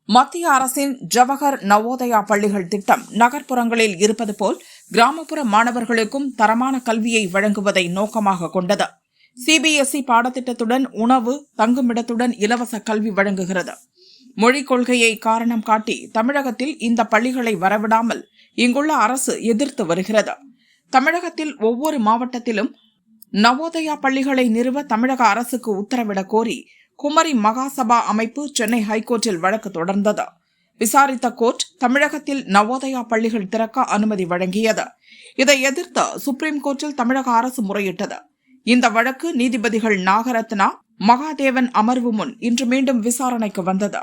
மத்திய அரசின் ஜவஹர் நவோதயா பள்ளிகள் திட்டம் நகர்ப்புறங்களில் இருப்பது போல் கிராமப்புற மாணவர்களுக்கும் தரமான கல்வியை வழங்குவதை நோக்கமாக கொண்டது. சிபிஎஸ்இ பாடத்திட்டத்துடன் உணவு, தங்குமிடத்துடன் இலவச கல்வி வழங்குகிறது. மொழிக் கொள்கையை காரணம் காட்டி தமிழகத்தில் இந்த பள்ளிகளை வரவிடாமல் இங்குள்ள அரசு எதிர்த்து வருகிறது. தமிழகத்தில் ஒவ்வொரு மாவட்டத்திலும் நவோதயா பள்ளிகளை நிறுவ தமிழக அரசுக்கு உத்தரவிடக் கோரி குமரி மகாசபா அமைப்பு சென்னை ஹைகோர்ட்டில் வழக்கு தொடர்ந்தது. விசாரித்த கோர்ட் தமிழகத்தில் நவோதயா பள்ளிகள் திறக்க அனுமதி வழங்கியது. இதை எதிர்த்து சுப்ரீம் கோர்ட்டில் தமிழக அரசு முறையிட்டது. இந்த வழக்கு நீதிபதிகள் நாகரத்னா, மகாதேவன் அமர்வு முன் இன்று மீண்டும் விசாரணைக்கு வந்தது.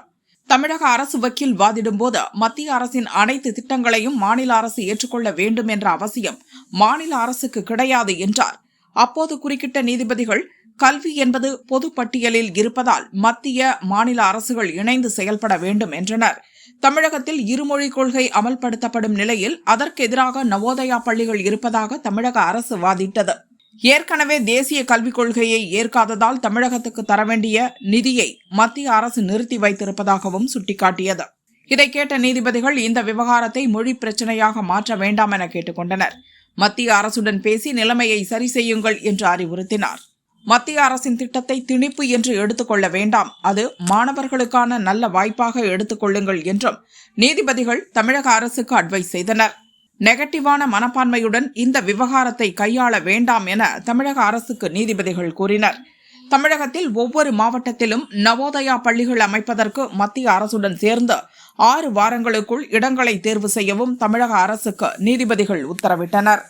தமிழக அரசு வக்கீல் வாதிடும்போது மத்திய அரசின் அனைத்து திட்டங்களையும் மாநில அரசு ஏற்றுக்கொள்ள வேண்டும் என்ற அவசியம் மாநில அரசுக்கு கிடையாது என்றார். அப்போது குறுக்கிட்ட நீதிபதிகள், கல்வி என்பது பொது பட்டியலில் இருப்பதால் மத்திய, மாநில அரசுகள் இணைந்து செயல்பட வேண்டும் என்றனர். தமிழகத்தில் இருமொழிக் கொள்கை அமல்படுத்தப்படும் நிலையில் அதற்கு எதிராக நவோதயா பள்ளிகள் இருப்பதாக தமிழக அரசு வாதிட்டது. ஏற்கனவே தேசிய கல்விக் கொள்கையை ஏற்காததால் தமிழகத்துக்கு தர வேண்டிய நிதியை மத்திய அரசு நிறுத்தி வைத்திருப்பதாகவும் சுட்டிக்காட்டியது. இதை கேட்ட நீதிபதிகள் இந்த விவகாரத்தை மொழி பிரச்சனையாக மாற்ற வேண்டாம் என கேட்டுக் கொண்டனர். மத்திய அரசுடன் பேசி நிலைமையை சரி செய்யுங்கள் என்று அறிவுறுத்தினார். மத்திய அரசின் திட்டத்தை திணிப்பு என்று எடுத்துக்கொள்ள வேண்டாம், அது மாணவர்களுக்கான நல்ல வாய்ப்பாக எடுத்துக் கொள்ளுங்கள் என்றும் நீதிபதிகள் தமிழக அரசுக்கு அட்வைஸ் செய்தனர். நெகட்டிவான மனப்பான்மையுடன் இந்த விவகாரத்தை கையாள வேண்டாம் என தமிழக அரசுக்கு நீதிபதிகள் கூறினர். தமிழகத்தில் ஒவ்வொரு மாவட்டத்திலும் நவோதயா பள்ளிகள் அமைப்பதற்கு மத்திய அரசுடன் சேர்ந்து 6 வாரங்களுக்குள் இடங்களை தேர்வு செய்யவும் தமிழக அரசுக்கு நீதிபதிகள் உத்தரவிட்டனர்.